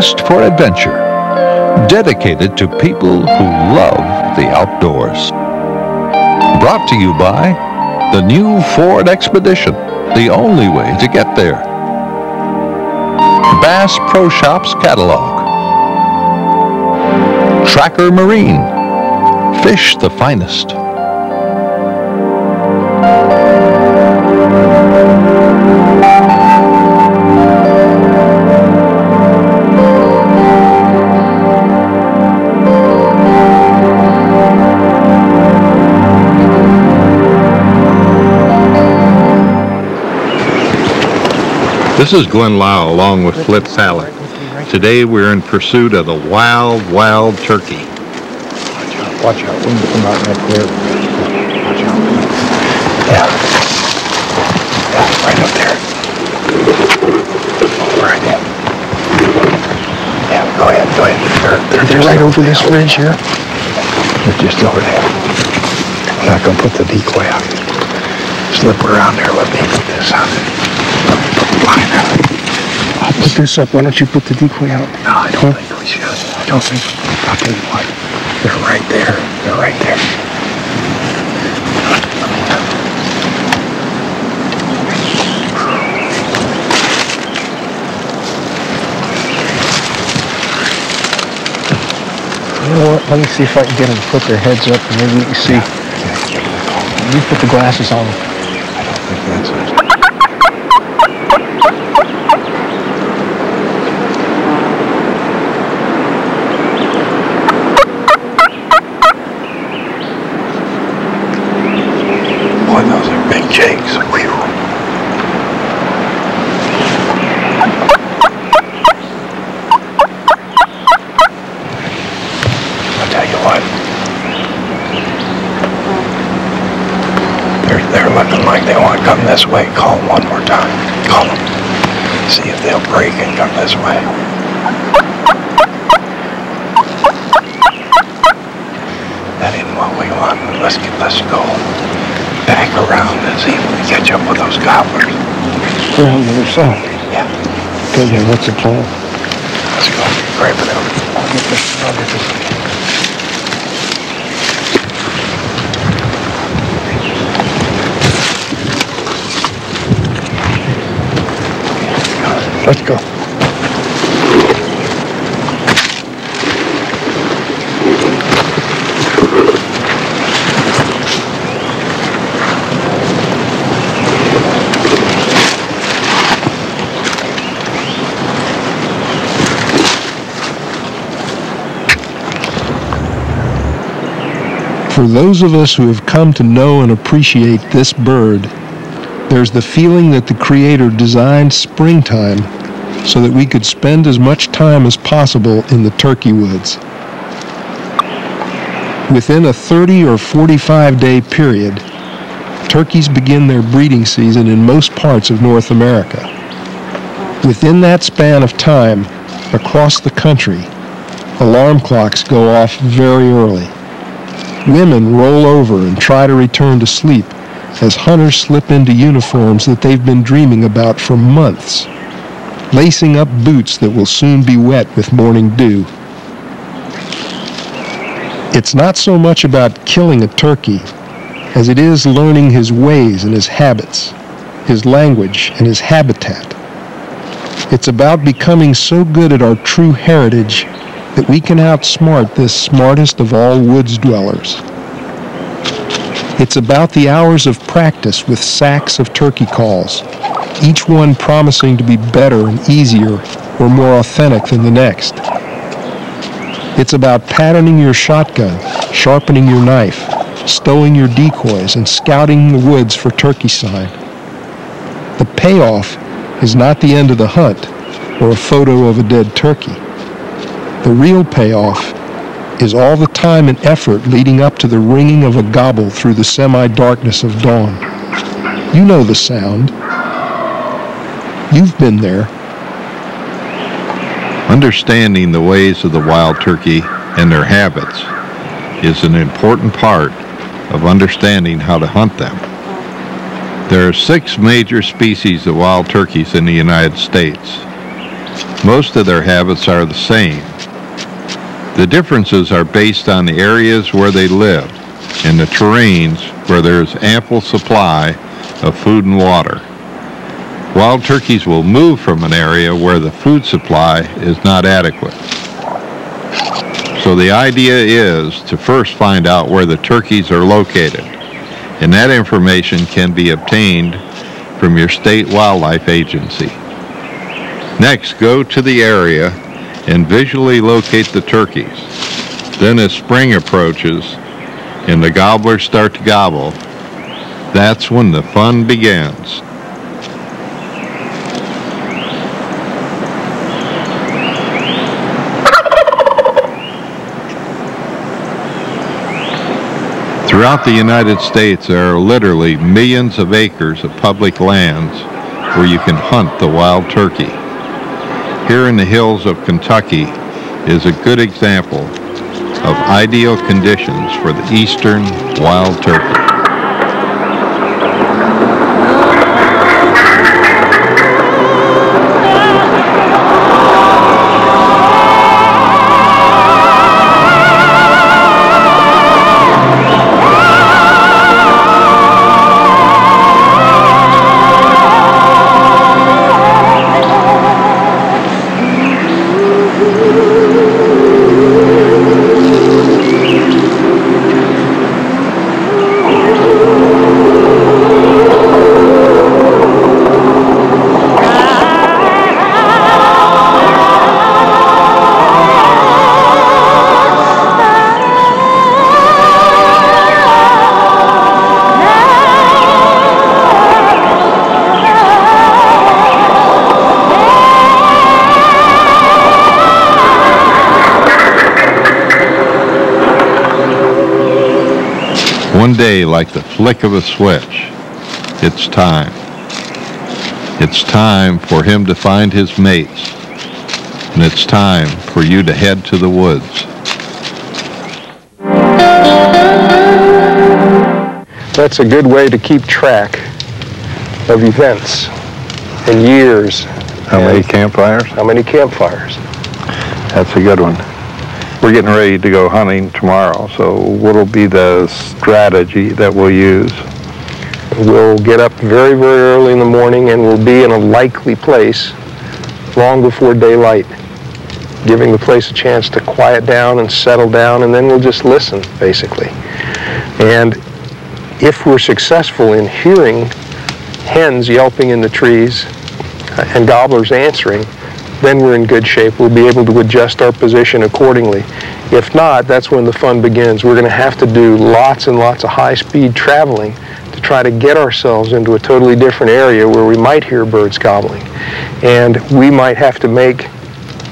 taste for adventure, dedicated to people who love the outdoors. Brought to you by the new Ford Expedition, the only way to get there. Bass Pro Shops Catalog. Tracker Marine. Fish the finest. This is Glenn Lau along with Flip Salek. Today we're in pursuit of the wild, wild turkey. Watch out, when you come out in that clear. Watch out. Yeah, right up there. Right in. Yeah, go ahead. They're right over this ridge here. They're just over there. I'm not gonna put the decoy out. Slip around there, let me put this on. I'll put this up. Why don't you put the decoy out? No, I don't think we should. I don't think. I'll tell you what. They're right there. They're right there. You know what? Let me see if I can get them to put their heads up and maybe we can see. You put the glasses on. I don't think that's it. Jakes. I'll tell you what. They're looking like they want to come this way. Call them one more time. Call them. See if they'll break and come this way. That ain't what we want. Let's go back around and see if we can catch up with those gobblers. Around the other side? Yeah. Okay, yeah, what's the plan? Let's go. Grab it out. I'll get this. Let's go. For those of us who have come to know and appreciate this bird, there's the feeling that the Creator designed springtime so that we could spend as much time as possible in the turkey woods. Within a 30 or 45-day period, turkeys begin their breeding season in most parts of North America. Within that span of time, across the country, alarm clocks go off very early. Women roll over and try to return to sleep as hunters slip into uniforms that they've been dreaming about for months, lacing up boots that will soon be wet with morning dew. It's not so much about killing a turkey as it is learning his ways and his habits, his language and his habitat. It's about becoming so good at our true heritage that we can outsmart this smartest of all woods dwellers. It's about the hours of practice with sacks of turkey calls, each one promising to be better and easier or more authentic than the next. It's about patterning your shotgun, sharpening your knife, stowing your decoys, and scouting the woods for turkey sign. The payoff is not the end of the hunt or a photo of a dead turkey. The real payoff is all the time and effort leading up to the ringing of a gobble through the semi-darkness of dawn. You know the sound. You've been there. Understanding the ways of the wild turkey and their habits is an important part of understanding how to hunt them. There are 6 major species of wild turkeys in the United States. Most of their habits are the same. The differences are based on the areas where they live and the terrains where there is ample supply of food and water. Wild turkeys will move from an area where the food supply is not adequate. So the idea is to first find out where the turkeys are located, and that information can be obtained from your state wildlife agency. Next, go to the area and visually locate the turkeys. Then as spring approaches and the gobblers start to gobble, that's when the fun begins. Throughout the United States, there are literally millions of acres of public lands where you can hunt the wild turkey. Here in the hills of Kentucky is a good example of ideal conditions for the eastern wild turkey. One day, like the flick of a switch, it's time. It's time for him to find his mates, and it's time for you to head to the woods. That's a good way to keep track of events and years. How many campfires? How many campfires? That's a good one. We're getting ready to go hunting tomorrow, so what'll be the strategy that we'll use? We'll get up very, very early in the morning and we'll be in a likely place long before daylight, giving the place a chance to quiet down and settle down, and then we'll just listen, basically. And if we're successful in hearing hens yelping in the trees and gobblers answering, then we're in good shape. We'll be able to adjust our position accordingly. If not, that's when the fun begins. We're going to have to do lots and lots of high-speed traveling to try to get ourselves into a totally different area where we might hear birds gobbling. And we might have to make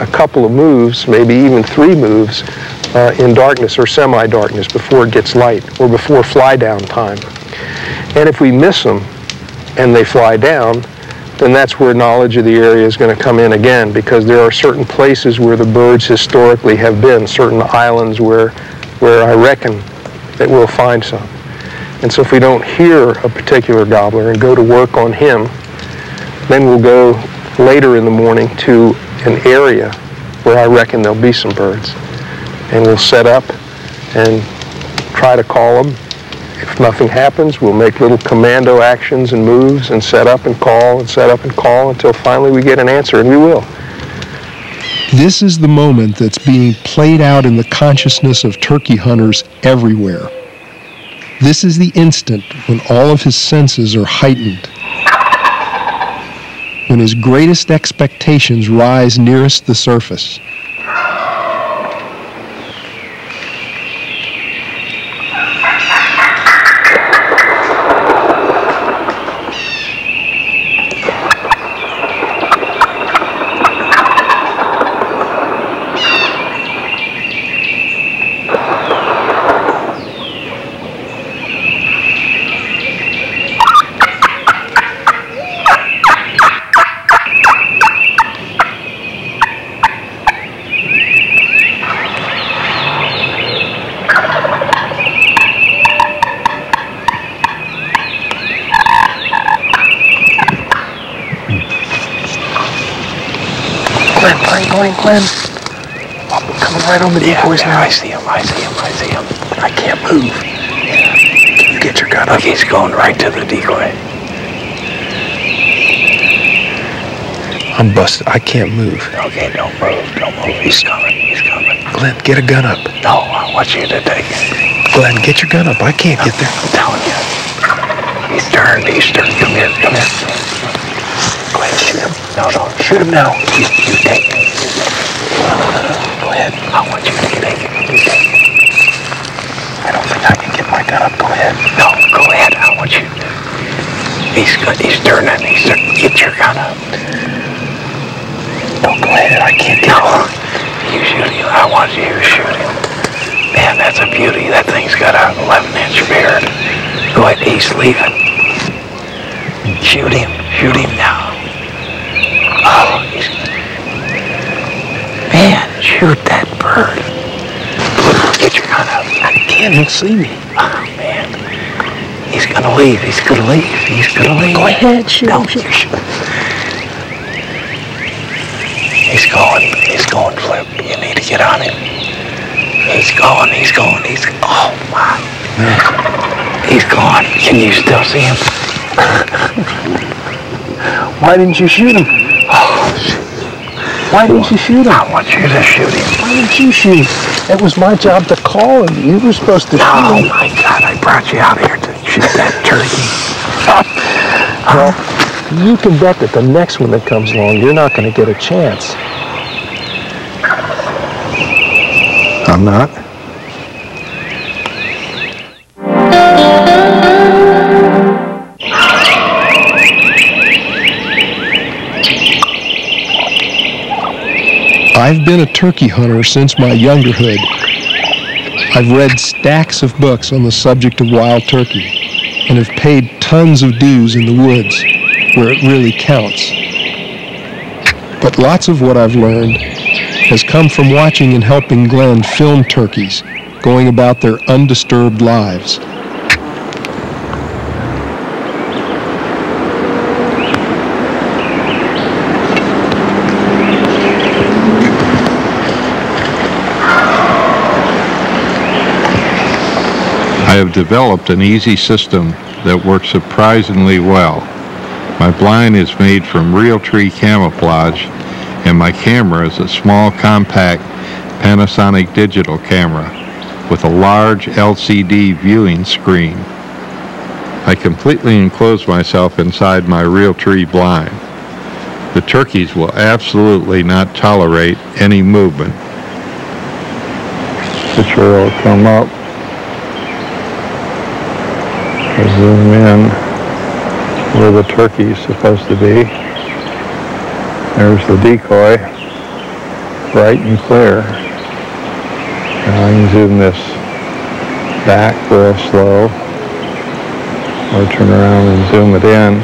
a couple of moves, maybe even 3 moves, in darkness or semi-darkness before it gets light or before fly-down time. And if we miss them and they fly down, then that's where knowledge of the area is going to come in again, because there are certain places where the birds historically have been, certain islands where I reckon that we'll find some. And so if we don't hear a particular gobbler and go to work on him, then we'll go later in the morning to an area where I reckon there'll be some birds. And we'll set up and try to call them. If nothing happens, we'll make little commando actions and moves and set up and call and set up and call until finally we get an answer, and we will. This is the moment that's being played out in the consciousness of turkey hunters everywhere. This is the instant when all of his senses are heightened, when his greatest expectations rise nearest the surface. Glenn. I'm coming right on the decoys now. I see him. I can't move. Can you get your gun up? Look, he's going right to the decoy. I'm busted. I can't move. Okay, don't move. He's coming. Glenn, get a gun up. No, I want you to take it. Glenn, get your gun up. I can't get there. I'm telling you. He's turned. Come here. Glenn, shoot him. No. Shoot him now. You take it. Go ahead. I want you to take it. I don't think I can get my gun up. Go ahead. No, go ahead. I want you to. He's turning. Get your gun up. No, go ahead. I can't get it. You shoot him. I want you to shoot him. Man, that's a beauty. That thing's got a 11-inch beard. Go ahead. He's leaving. Shoot him now. Oh, man, shoot that bird. Get your gun up. I can't. He'll see me. Oh, man. He's gonna leave. Go ahead, shoot him. You shoot. He's going, Flip. You need to get on him. He's going. Oh, my. He's gone. Can you still see him? Why didn't you shoot him? Why didn't you shoot him? I want you to shoot him. Why didn't you shoot him? It was my job to call him. You were supposed to shoot Oh, him. my God. I brought you out here to shoot that turkey. Well, you can bet that the next one that comes along, you're not going to get a chance. I'm not. I've been a turkey hunter since my youngerhood. I've read stacks of books on the subject of wild turkey and have paid tons of dues in the woods where it really counts. But lots of what I've learned has come from watching and helping Glenn film turkeys going about their undisturbed lives. I have developed an easy system that works surprisingly well. My blind is made from Realtree camouflage, and my camera is a small, compact Panasonic digital camera with a large LCD viewing screen. I completely enclose myself inside my Realtree blind. The turkeys will absolutely not tolerate any movement. Picture will come up. Zoom in where the turkey's supposed to be. There's the decoy, bright and clear. Now I can zoom this back real slow, or turn around and zoom it in,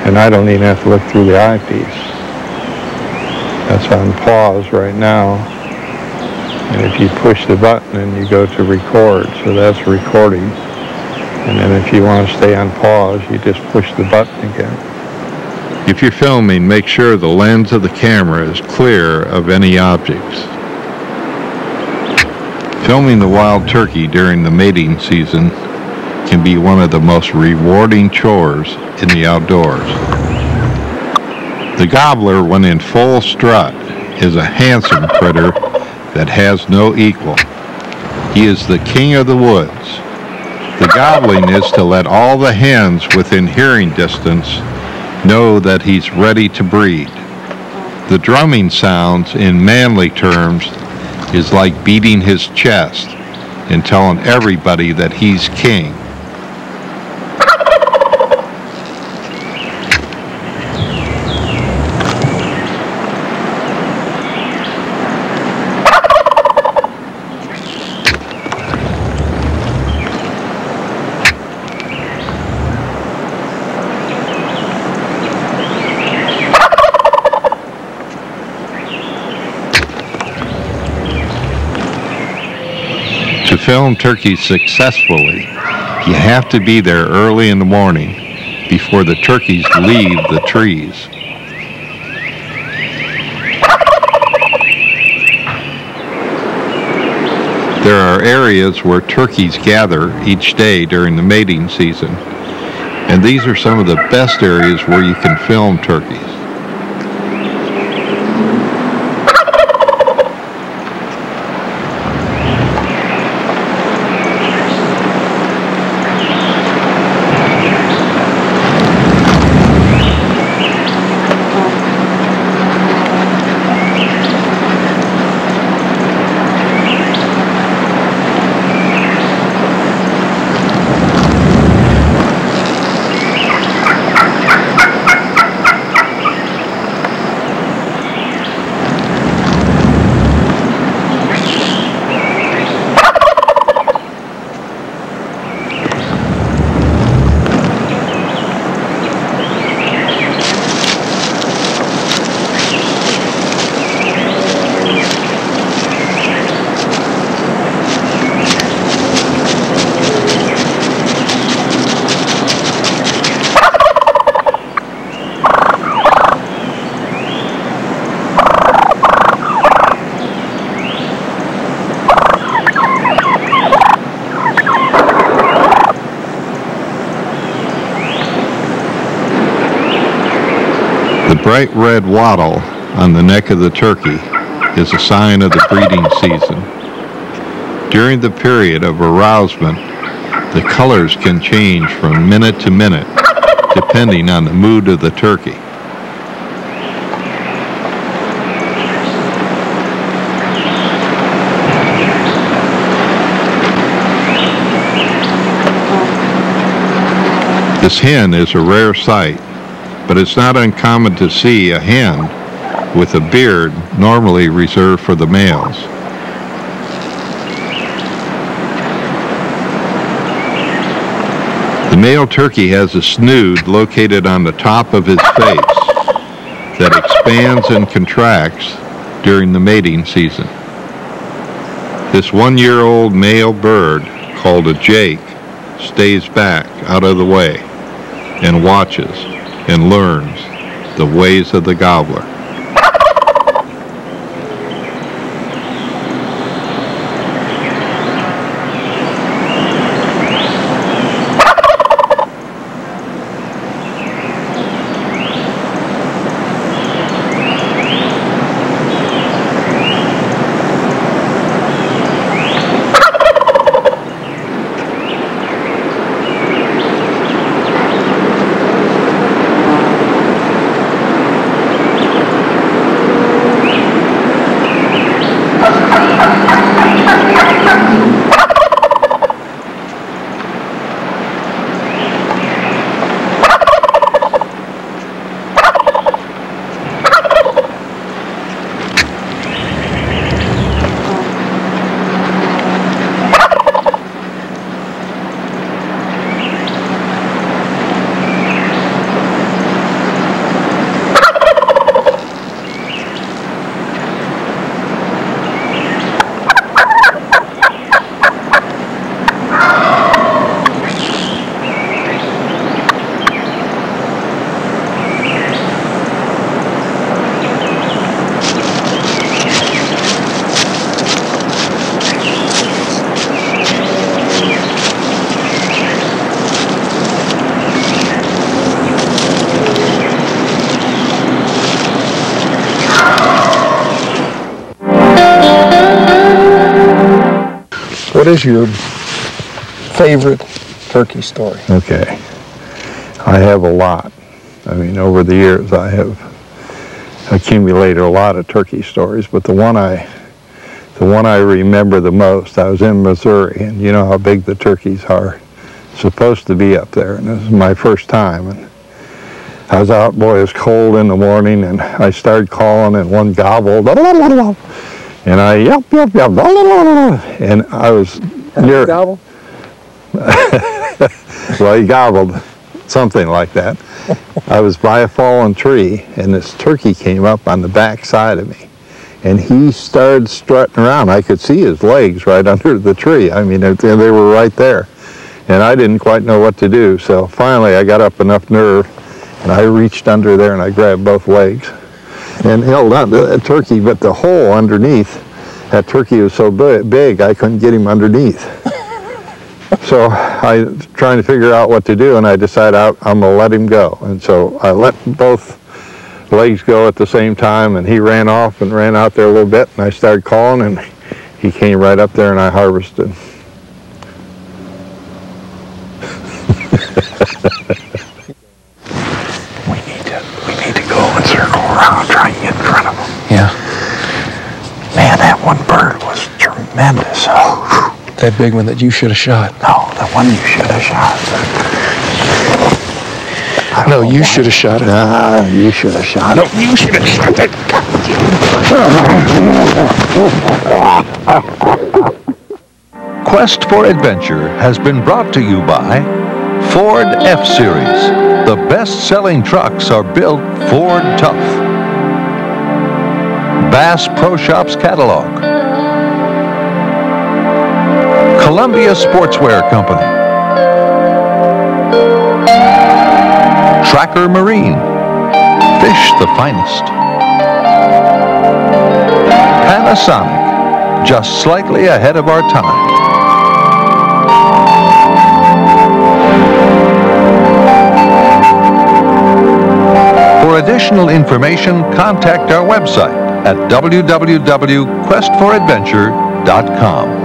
and I don't even have to look through the eyepiece. That's on pause right now, and if you push the button and you go to record, so that's recording. And then if you want to stay on pause, you just push the button again. If you're filming, make sure the lens of the camera is clear of any objects. Filming the wild turkey during the mating season can be one of the most rewarding chores in the outdoors. The gobbler, when in full strut, is a handsome critter that has no equal. He is the king of the woods. The gobbling is to let all the hens within hearing distance know that he's ready to breed. The drumming sounds, in manly terms, is like beating his chest and telling everybody that he's king. To film turkeys successfully, you have to be there early in the morning before the turkeys leave the trees. There are areas where turkeys gather each day during the mating season, and these are some of the best areas where you can film turkeys. The bright red wattle on the neck of the turkey is a sign of the breeding season. During the period of arousement, the colors can change from minute to minute, depending on the mood of the turkey. This hen is a rare sight, but it's not uncommon to see a hen with a beard normally reserved for the males. The male turkey has a snood located on the top of his face that expands and contracts during the mating season. This 1-year-old male bird, called a jake, stays back out of the way and watches and learns the ways of the gobbler. What is your favorite turkey story? Okay. I have a lot. I mean, over the years I have accumulated a lot of turkey stories, but the one I remember the most, I was in Missouri, and you know how big the turkeys are supposed to be up there, and this is my first time, and I was out, boy, it was cold in the morning, and I started calling, and one gobbled, and I yelp, and I was near. Gobble? Well, he gobbled, something like that. I was by a fallen tree, and this turkey came up on the back side of me, and he started strutting around. I could see his legs right under the tree. I mean, they were right there, and I didn't quite know what to do. So finally, I got up enough nerve, and I reached under there, and I grabbed both legs and held on to that turkey, but the hole underneath that turkey was so big I couldn't get him underneath. So I was trying to figure out what to do, and I decided I'm going to let him go. And so I let both legs go at the same time, and he ran off and ran out there a little bit, and I started calling, and he came right up there, and I harvested. We need to go and circle around, try and get in front of him. Yeah. Man, that one bird was tremendous. Oh, That big one that you should have shot. no, the one you should have shot. No, you should have shot it. You should have shot it. You should have shot it. Quest for Adventure has been brought to you by Ford F-Series. The best-selling trucks are built Ford Tough. Bass Pro Shops Catalog. Columbia Sportswear Company. Tracker Marine. Fish the finest. Panasonic. Just slightly ahead of our time. For additional information, contact our website at www.questforadventure.com.